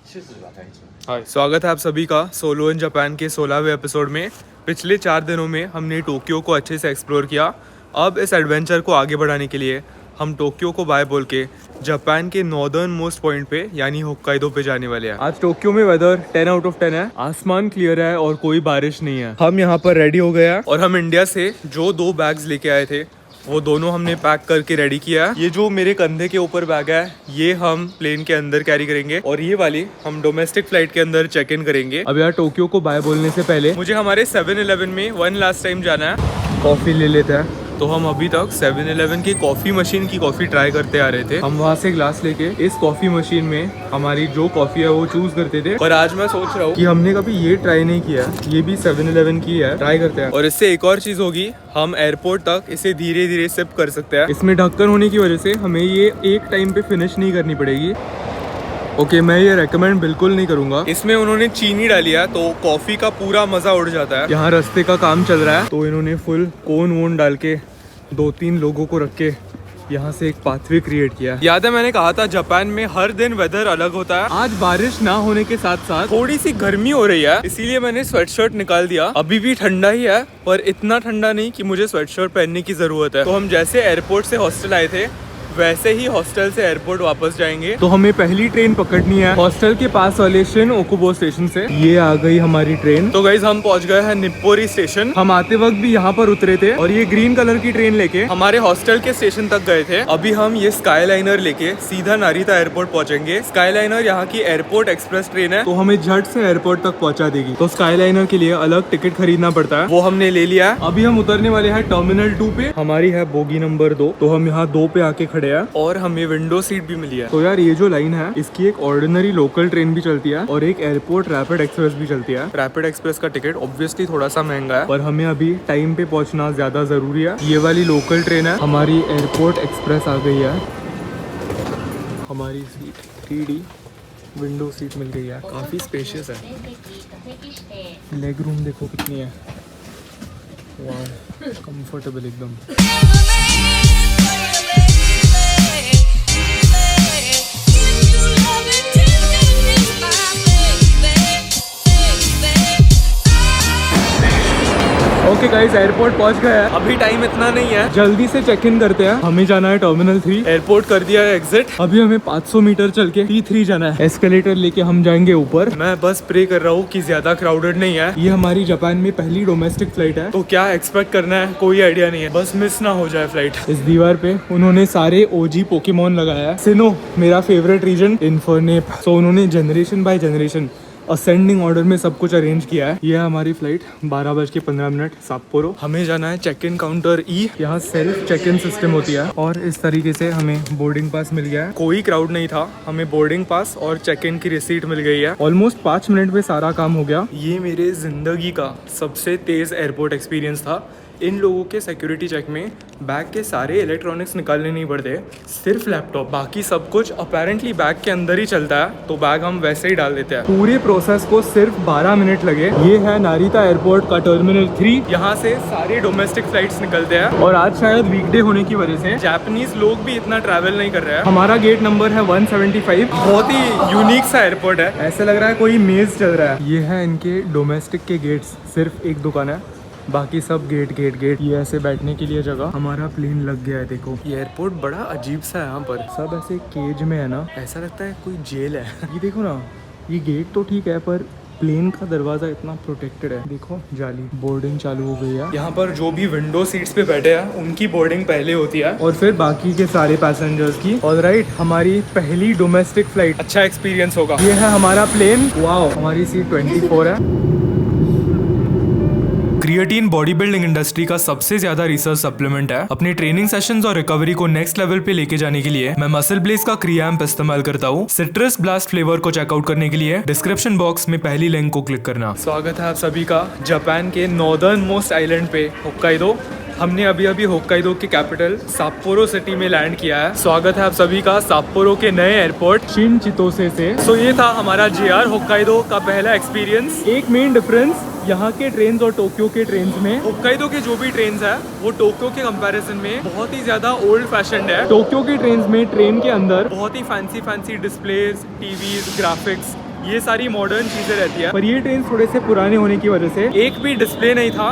हाय, स्वागत है आप सभी का सोलो इन जापान के 16वें एपिसोड में। पिछले 4 दिनों में हमने टोक्यो को अच्छे से एक्सप्लोर किया। अब इस एडवेंचर को आगे बढ़ाने के लिए हम टोक्यो को बाय बोल के जापान के नॉर्दर्न मोस्ट पॉइंट पे यानी होक्काइडो पे जाने वाले हैं। आज टोक्यो में वेदर 10 आउट ऑफ 10 है, आसमान क्लियर है और कोई बारिश नहीं है। हम यहाँ पर रेडी हो गए हैं और हम इंडिया से जो 2 बैग्स लेके आए थे वो दोनों हमने पैक करके रेडी किया है। ये जो मेरे कंधे के ऊपर बैग है ये हम प्लेन के अंदर कैरी करेंगे और ये वाली हम डोमेस्टिक फ्लाइट के अंदर चेक इन करेंगे। अब यार टोक्यो को बाय बोलने से पहले मुझे हमारे 7-Eleven में वन लास्ट टाइम जाना है, कॉफी ले लेते हैं। तो हम अभी तक 7-Eleven की कॉफी मशीन की कॉफी ट्राई करते आ रहे थे। हम वहाँ से ग्लास लेके इस कॉफी मशीन में हमारी जो कॉफी है वो चूज करते थे। और आज मैं सोच रहा हूँ कि हमने कभी ये ट्राई नहीं किया, ये भी 7-Eleven की है, ट्राई करते हैं। और इससे एक और चीज होगी, हम एयरपोर्ट तक इसे धीरे धीरे सिप कर सकते हैं। इसमें ढक्कन होने की वजह से हमें ये एक टाइम पे फिनिश नहीं करनी पड़ेगी। ओके, मैं ये रेकमेंड बिल्कुल नहीं करूंगा। इसमें उन्होंने चीनी डाली है तो कॉफी का पूरा मजा उड़ जाता है। यहाँ रास्ते का काम चल रहा है तो इन्होंने फुल कोन वोन डाल के 2-3 लोगों को रख के यहाँ से एक पाथवे क्रिएट किया। याद है मैंने कहा था जापान में हर दिन वेदर अलग होता है। आज बारिश ना होने के साथ साथ थोड़ी सी गर्मी हो रही है, इसीलिए मैंने स्वेटशर्ट निकाल दिया। अभी भी ठंडा ही है पर इतना ठंडा नहीं कि मुझे स्वेटशर्ट पहनने की जरूरत है। तो हम जैसे एयरपोर्ट से हॉस्टल आए थे वैसे ही हॉस्टल से एयरपोर्ट वापस जाएंगे। तो हमें पहली ट्रेन पकड़नी है हॉस्टल के पास वाले शिन ओकुबो स्टेशन से। ये आ गई हमारी ट्रेन। तो गाइस हम पहुंच गए हैं निप्पोरी स्टेशन। हम आते वक्त भी यहाँ पर उतरे थे और ये ग्रीन कलर की ट्रेन लेके हमारे हॉस्टल के स्टेशन तक गए थे। अभी हम ये स्काईलाइनर लेके सीधा नारिता एयरपोर्ट पहुंचेंगे। स्काईलाइनर यहाँ की एयरपोर्ट एक्सप्रेस ट्रेन है तो हमें झट से एयरपोर्ट तक पहुंचा देगी। तो स्काईलाइनर के लिए अलग टिकट खरीदना पड़ता है, वो हमने ले लिया है। अभी हम उतरने वाले हैं टर्मिनल 2 पे। हमारी है बोगी नंबर 2। तो हम यहाँ 2 पे आके खड़े हैं और हमें विंडो सीट भी मिली है। तो यार ये जो लाइन है इसकी एक ऑर्डिनरी लोकल ट्रेन भी चलती है और एक एयरपोर्ट रैपिड एक्सप्रेस भी चलती है। रैपिड एक्सप्रेस का टिकट ऑब्वियसली थोड़ा सा महंगा है पर हमें अभी टाइम पे पहुंचना ज्यादा जरूरी है। ये वाली लोकल ट्रेन है। हमारी एयरपोर्ट एक्सप्रेस आ गई है। हमारी सीट 3D विंडो सीट मिल गई है, काफी स्पेशियस है। लेग रूम देखो कितनी है, वाह कंफर्टेबल एकदम। ओके गाइस, एयरपोर्ट पहुंच गए हैं। अभी टाइम इतना नहीं है, जल्दी से चेक इन करते हैं। हमें जाना है टर्मिनल 3। एयरपोर्ट कर दिया है एग्जिट। अभी हमें 500 मीटर चल के T3 जाना है। एस्केलेटर लेके हम जाएंगे ऊपर। मैं बस प्रे कर रहा हूँ कि ज्यादा क्राउडेड नहीं है। ये हमारी जापान में पहली डोमेस्टिक फ्लाइट है तो क्या एक्सपेक्ट करना है कोई आइडिया नहीं है, बस मिस ना हो जाए फ्लाइट। इस दीवार पे उन्होंने सारे OG पोकेमॉन लगाया है। सिनो मेरा फेवरेट रीजन, इन्फर्नेप। सो उन्होंने generation by generation ascending order में सब कुछ अरेंज किया है। ये है हमारी फ्लाइट 12:15 साप्पोरो। हमें जाना है चेक इन काउंटर E। यहाँ सेल्फ चेक इन सिस्टम होती है और इस तरीके से हमें बोर्डिंग पास मिल गया है। कोई क्राउड नहीं था, हमें बोर्डिंग पास और चेक इन की रिसीट मिल गई है। ऑलमोस्ट 5 मिनट में सारा काम हो गया। ये मेरे जिंदगी का सबसे तेज एयरपोर्ट एक्सपीरियंस था। इन लोगों के सिक्योरिटी चेक में बैग के सारे इलेक्ट्रॉनिक्स निकालने नहीं पड़ते, सिर्फ लैपटॉप, बाकी सब कुछ अपेरेंटली बैग के अंदर ही चलता है तो बैग हम वैसे ही डाल देते हैं। पूरे प्रोसेस को सिर्फ 12 मिनट लगे। ये है नारिता एयरपोर्ट का टर्मिनल 3। यहाँ से सारे डोमेस्टिक फ्लाइट्स निकलते हैं और आज शायद वीकडे होने की वजह से जापानीज लोग भी इतना ट्रैवल नहीं कर रहे हैं। हमारा गेट नंबर है 175। बहुत ही यूनिक सा एयरपोर्ट है, ऐसा लग रहा है कोई मेज चल रहा है। ये है इनके डोमेस्टिक के गेट्स, सिर्फ एक दुकान है, बाकी सब गेट। ये ऐसे बैठने के लिए जगह। हमारा प्लेन लग गया है, देखो। ये एयरपोर्ट बड़ा अजीब सा है, यहाँ पर सब ऐसे केज में है ना, ऐसा लगता है कोई जेल है। ये देखो ना, ये गेट तो ठीक है पर प्लेन का दरवाजा इतना प्रोटेक्टेड है, देखो जाली। बोर्डिंग चालू हो गई है। यहाँ पर जो भी विंडो सीट्स पे बैठे हैं उनकी बोर्डिंग पहले होती है और फिर बाकी के सारे पैसेंजर्स की। ऑलराइट, हमारी पहली डोमेस्टिक फ्लाइट, अच्छा एक्सपीरियंस होगा। ये है हमारा प्लेन। वाओ, हमारी सीट 24 है। क्रिएटिन बॉडी बिल्डिंग इंडस्ट्री का सबसे ज्यादा रिसर्च सप्लीमेंट है। अपने ट्रेनिंग सेशंस और रिकवरी को नेक्स्ट लेवल पे लेके जाने के लिए मैं मसल ब्लेज का क्रियाम्प इस्तेमाल करता हूँ। सिट्रस ब्लास्ट फ्लेवर को चेकआउट करने के लिए डिस्क्रिप्शन बॉक्स में पहली लिंक को क्लिक करना। स्वागत है आप सभी का जापान के नॉर्दर्न मोस्ट आइलैंड पे होक्काइडो। हमने अभी होक्काइडो के कैपिटल साप्पोरो सिटी में लैंड किया है। स्वागत है आप सभी का साप्पोरो के नए एयरपोर्ट शिन चितोसे से। सो ये था हमारा JR होक्काइडो का पहला एक्सपीरियंस। एक मेन डिफरेंस यहाँ के ट्रेन्स और टोक्यो के ट्रेन्स में, होक्काइडो के जो भी ट्रेन्स है वो टोक्यो के कंपैरिजन में बहुत ही ज्यादा ओल्ड फैशन्ड है। टोक्यो के ट्रेन्स में ट्रेन के अंदर बहुत ही फैंसी डिस्प्लेज, टीवीज, ग्राफिक्स ये सारी मॉडर्न चीजें रहती है। पर ये ट्रेन थोड़े से पुराने होने की वजह से एक भी डिस्प्ले नहीं था,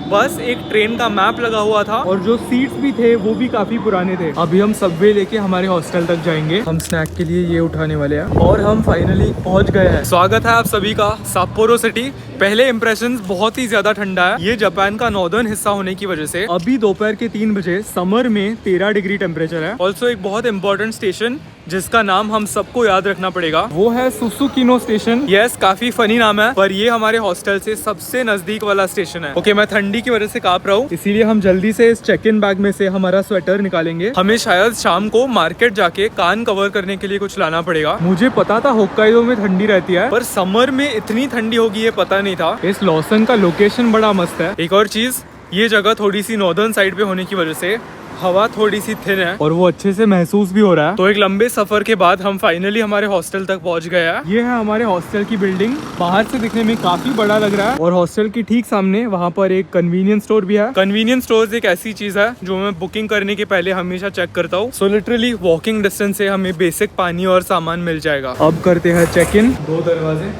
बस एक ट्रेन का मैप लगा हुआ था और जो सीट्स भी थे वो भी काफी पुराने थे। अभी हम सबवे लेके हमारे हॉस्टल तक जाएंगे। हम स्नैक के लिए ये उठाने वाले हैं और हम फाइनली पहुंच गए हैं। स्वागत है आप सभी का साप्पोरो सिटी। पहले इंप्रेशंस बहुत ही ज्यादा ठंडा है। ये जापान का नॉर्दर्न हिस्सा होने की वजह से अभी दोपहर के 3 बजे समर में 13 डिग्री टेम्परेचर है। ऑल्सो एक बहुत इंपॉर्टेंट स्टेशन जिसका नाम हम सबको याद रखना पड़ेगा वो है सुसुकिनो स्टेशन। यस, काफी फनी नाम है, पर ये हमारे हॉस्टल से सबसे नजदीक वाला स्टेशन है। ओके, मैं ठंडी की वजह से कांप रहा हूँ, इसीलिए हम जल्दी से इस चेक इन बैग में से हमारा स्वेटर निकालेंगे। हमें शायद शाम को मार्केट जाके कान कवर करने के लिए कुछ लाना पड़ेगा। मुझे पता था होक्काइडो में ठंडी रहती है, पर समर में इतनी ठंडी होगी ये पता नहीं था। इस लॉसन का लोकेशन बड़ा मस्त है। एक और चीज, ये जगह थोड़ी सी नॉर्दर्न साइड पे होने की वजह से हवा थोड़ी सी थिन है और वो अच्छे से महसूस भी हो रहा है। तो एक लंबे सफर के बाद हम फाइनली हमारे हॉस्टल तक पहुंच गए हैं। ये है हमारे हॉस्टल की बिल्डिंग। बाहर से दिखने में काफी बड़ा लग रहा है और हॉस्टल के ठीक सामने वहाँ पर एक कन्वीनियंस स्टोर भी है। कन्वीनियंस स्टोर एक ऐसी चीज है जो मैं बुकिंग करने के पहले हमेशा चेक करता हूँ। सो लिटरली वॉकिंग डिस्टेंस से हमें बेसिक पानी और सामान मिल जाएगा। अब करते हैं चेक इन। 2 दरवाजे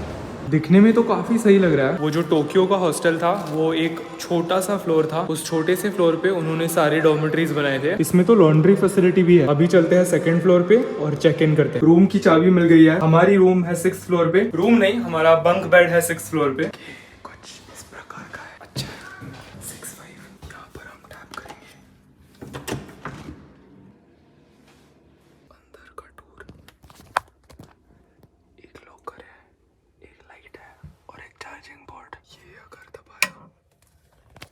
दिखने में तो काफी सही लग रहा है। वो जो टोक्यो का हॉस्टल था वो एक छोटा सा फ्लोर था। उस छोटे से फ्लोर पे उन्होंने सारे डॉर्मेटरीज बनाए थे। इसमें तो लॉन्ड्री फैसिलिटी भी है। अभी चलते हैं 2nd फ्लोर पे और चेक इन करते हैं। रूम की चाबी मिल गई है। हमारी रूम है 6th फ्लोर पे। रूम नहीं, हमारा बंक बेड है 6th फ्लोर पे। कुछ इस प्रकार का है। अच्छा, 6-5 यहाँ पर हम टैप करेंगे। अंदर का टूर, एक लॉकर है, एक लाइट है और एक चार्जिंग बोर्ड। ये अगर दबाया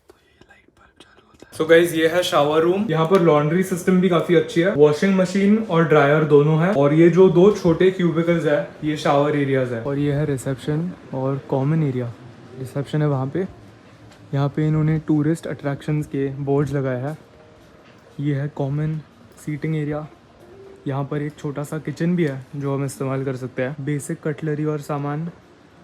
तो ये लाइट बल्ब चालू होता है। सो गाइस, ये है शावर रूम। यहाँ पर लॉन्ड्री सिस्टम भी काफी अच्छी है। वॉशिंग मशीन और ड्रायर दोनों है और ये जो 2 छोटे क्यूबिकल्स है ये शावर एरियाज है। और ये है रिसेप्शन और कॉमन एरिया। रिसेप्शन है वहाँ पे। यहाँ पे इन्होंने टूरिस्ट अट्रैक्शंस के बोर्ड्स लगाए हैं। ये है कॉमन सीटिंग एरिया। यहाँ पर एक छोटा सा किचन भी है जो हम इस्तेमाल कर सकते हैं। बेसिक कटलरी और सामान,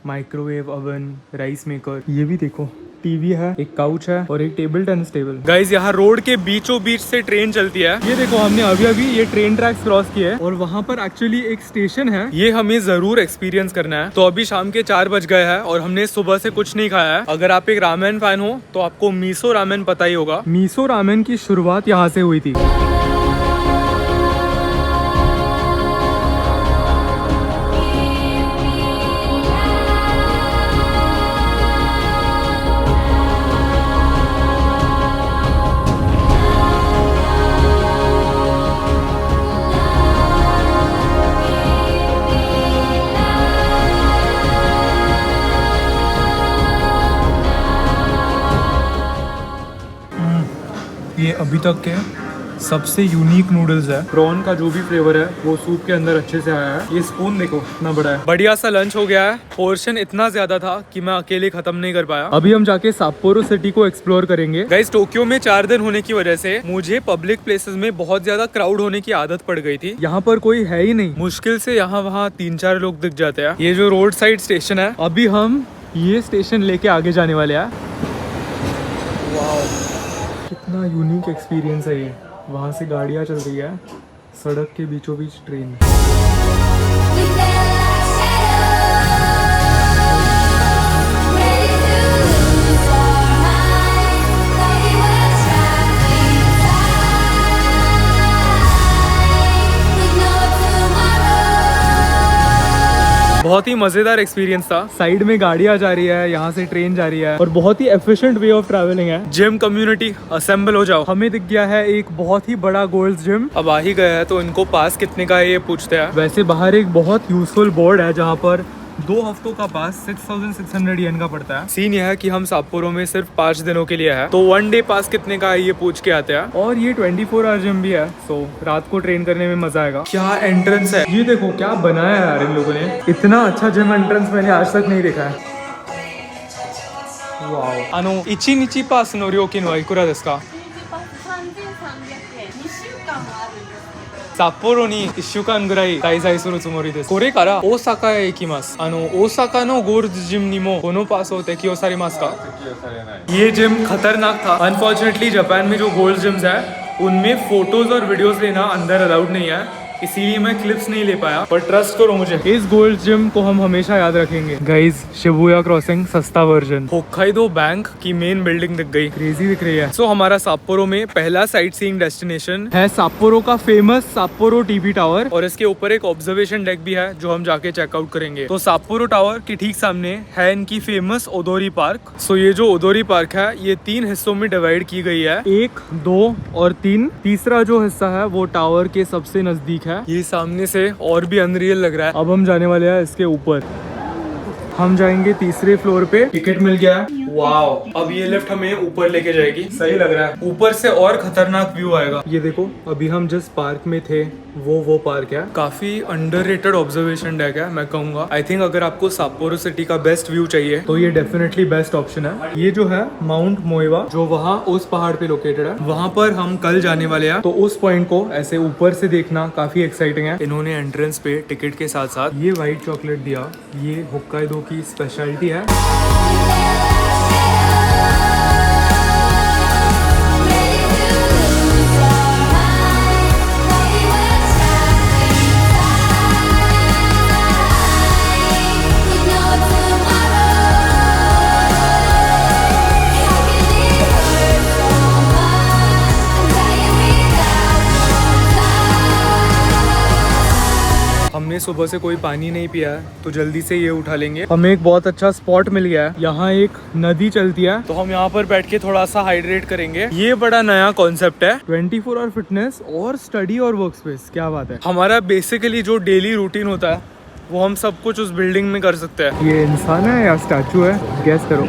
माइक्रोवेव, ओवन, राइस मेकर। ये भी देखो, टीवी है, एक काउच है और एक टेबल टेनिस टेबल। गाइज, यहाँ रोड के बीचों बीच से ट्रेन चलती है। ये देखो, हमने अभी अभी ये ट्रेन ट्रैक्स क्रॉस किए और वहाँ पर एक्चुअली एक स्टेशन है। ये हमें जरूर एक्सपीरियंस करना है। तो अभी शाम के 4 बज गए हैं और हमने सुबह से कुछ नहीं खाया है। अगर आप एक रामेन फैन हो तो आपको मीसो रामेन पता ही होगा। मीसो रामेन की शुरुआत यहाँ से हुई थी। ये अभी तक के सबसे यूनिक नूडल्स है। प्रॉन का जो भी फ्लेवर है वो सूप के अंदर अच्छे से आया है। ये स्पून देखो इतना बड़ा है। बढ़िया सा लंच हो गया है। पोर्शन इतना ज्यादा था कि मैं अकेले खत्म नहीं कर पाया। अभी हम जाके साप्पोरो सिटी को एक्सप्लोर करेंगे। गाइस, टोक्यो में 4 दिन होने की वजह से मुझे पब्लिक प्लेसेस में बहुत ज्यादा क्राउड होने की आदत पड़ गई थी। यहाँ पर कोई है ही नहीं। मुश्किल से यहाँ वहाँ 3-4 लोग दिख जाते हैं। ये जो रोड साइड स्टेशन है, अभी हम ये स्टेशन लेके आगे जाने वाले हैं। कितना यूनिक एक्सपीरियंस है ये। वहाँ से गाड़ियाँ चल रही है, सड़क के बीचों बीच ट्रेन। बहुत ही मजेदार एक्सपीरियंस था। साइड में गाड़ियां जा रही है, यहाँ से ट्रेन जा रही है और बहुत ही एफिशिएंट वे ऑफ ट्रैवलिंग है। जिम कम्युनिटी असेंबल हो जाओ। हमें दिख गया है एक बहुत ही बड़ा गोल्ड्स जिम। अब आ ही गया है तो इनको पास कितने का है ये पूछते हैं। वैसे बाहर एक बहुत यूजफुल बोर्ड है जहाँ पर 2 हफ्तों का पास 6600 येन का पड़ता है। सीन यह है कि हम साप्पोरो में सिर्फ 5 दिनों के लिए है, तो 1 डे पास कितने का है ये पूछ के आते हैं। और ये 24 आवर जिम भी है, सो रात को ट्रेन करने में मजा आएगा। क्या एंट्रेंस है, ये देखो क्या बनाया है यार इन लोगों ने। इतना अच्छा जिम एंट्रेंस मैंने आज तक नहीं देखा है। वाओ। 1日パスの料金はいくらですか？札幌に1週間ぐらい滞在するつもりです。これから大阪へ行きます。大阪のゴールドジムにもこのパスを適用されますか？適用されない。ये जिम खतरनाक था। अनफॉर्चुनेटली जापान में जो गोल्ड जिम्स है उनमें फोटोज और वीडियोस लेना अंदर अलाउड नहीं है। इसीलिए मैं क्लिप्स नहीं ले पाया, पर ट्रस्ट करो मुझे, इस गोल्ड जिम को हम हमेशा याद रखेंगे। गाइज, शिबुया क्रॉसिंग सस्ता वर्जन। होक्काइडो बैंक की मेन बिल्डिंग दिख गई, क्रेजी दिख रही है। सो हमारा साप्पोरो में पहला साइट सीइंग डेस्टिनेशन है साप्पोरो का फेमस साप्पोरो टीवी टावर, और इसके ऊपर एक ऑब्जर्वेशन डेक भी है जो हम जाके चेकआउट करेंगे। तो साप्पोरो टावर के ठीक सामने है इनकी फेमस ओदोरी पार्क। सो ये जो ओदोरी पार्क है ये 3 हिस्सों में डिवाइड की गई है, 1, 2 और 3। तीसरा जो हिस्सा है वो टावर के सबसे नजदीक है। ये सामने से और भी अनरियल लग रहा है। अब हम जाने वाले हैं इसके ऊपर। हम जाएंगे तीसरे फ्लोर पे। टिकट मिल गया। वाओ, अब ये लिफ्ट हमें ऊपर लेके जाएगी। सही लग रहा है। ऊपर से और खतरनाक व्यू आएगा। ये देखो, अभी हम जिस पार्क में थे वो पार्क है। काफी अंडररेटेड ऑब्जर्वेशन डेक है मैं कहूंगा। आई थिंक अगर आपको साप्पोरो सिटी का बेस्ट व्यू चाहिए तो ये डेफिनेटली बेस्ट ऑप्शन है। ये जो है माउंट मोएवा, जो वहाँ उस पहाड़ पे लोकेटेड है, वहाँ पर हम कल जाने वाले हैं। तो उस पॉइंट को ऐसे ऊपर से देखना काफी एक्साइटिंग है। इन्होंने एंट्रेंस पे टिकट के साथ साथ ये व्हाइट चॉकलेट दिया। ये होक्काइडो की स्पेशलिटी है। हमने सुबह से कोई पानी नहीं पिया है तो जल्दी से ये उठा लेंगे। हमें एक बहुत अच्छा स्पॉट मिल गया है। यहाँ एक नदी चलती है तो हम यहाँ पर बैठ के थोड़ा सा हाइड्रेट करेंगे। ये बड़ा नया कॉन्सेप्ट है, 24 आवर फिटनेस और स्टडी और वर्क स्पेस। क्या बात है। हमारा बेसिकली जो डेली रूटीन होता है वो हम सब कुछ उस बिल्डिंग में कर सकते हैं। ये इंसान है या स्टैचू है, गेस करो।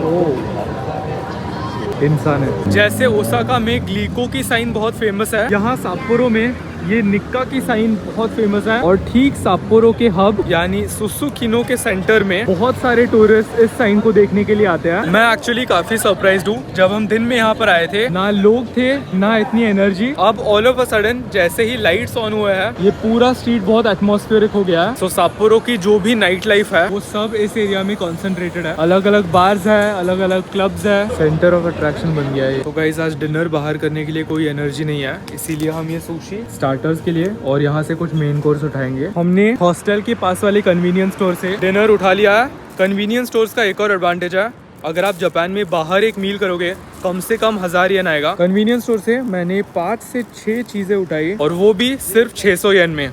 इंसान है। जैसे ओसाका में ग्लीको की साइन बहुत फेमस है, यहाँ साप्पोरो में ये निक्का की साइन बहुत फेमस है। और ठीक साप्पोरो के हब यानी सुसुकिनो के सेंटर में बहुत सारे टूरिस्ट इस साइन को देखने के लिए आते हैं। मैं एक्चुअली काफी सरप्राइज्ड हूँ। जब हम दिन में यहाँ पर आए थे ना लोग थे ना इतनी एनर्जी। अब ऑल ऑफ अ सडन जैसे ही लाइट्स ऑन हुए हैं ये पूरा स्ट्रीट बहुत एटमॉस्फेरिक हो गया है। सो साप्पोरो की जो भी नाइट लाइफ है वो सब इस एरिया में कॉन्सेंट्रेटेड है। अलग अलग बार्स है, अलग अलग क्लब्स है, सेंटर ऑफ अट्रैक्शन बन गया है। तो गाइस, आज डिनर बाहर करने के लिए कोई एनर्जी नहीं है, इसीलिए हम ये सुशी स्टार्टर्स के लिए और यहाँ से कुछ मेन कोर्स उठाएंगे। हमने हॉस्टल के पास वाले कन्वीनियंस स्टोर से डिनर उठा लिया है। कन्वीनियंस स्टोर्स का एक और एडवांटेज है, अगर आप जापान में बाहर एक मील करोगे कम से कम 1000 येन आएगा। कन्वीनियंस स्टोर से मैंने 5 से 6 चीजें उठाई और वो भी सिर्फ 600 येन में।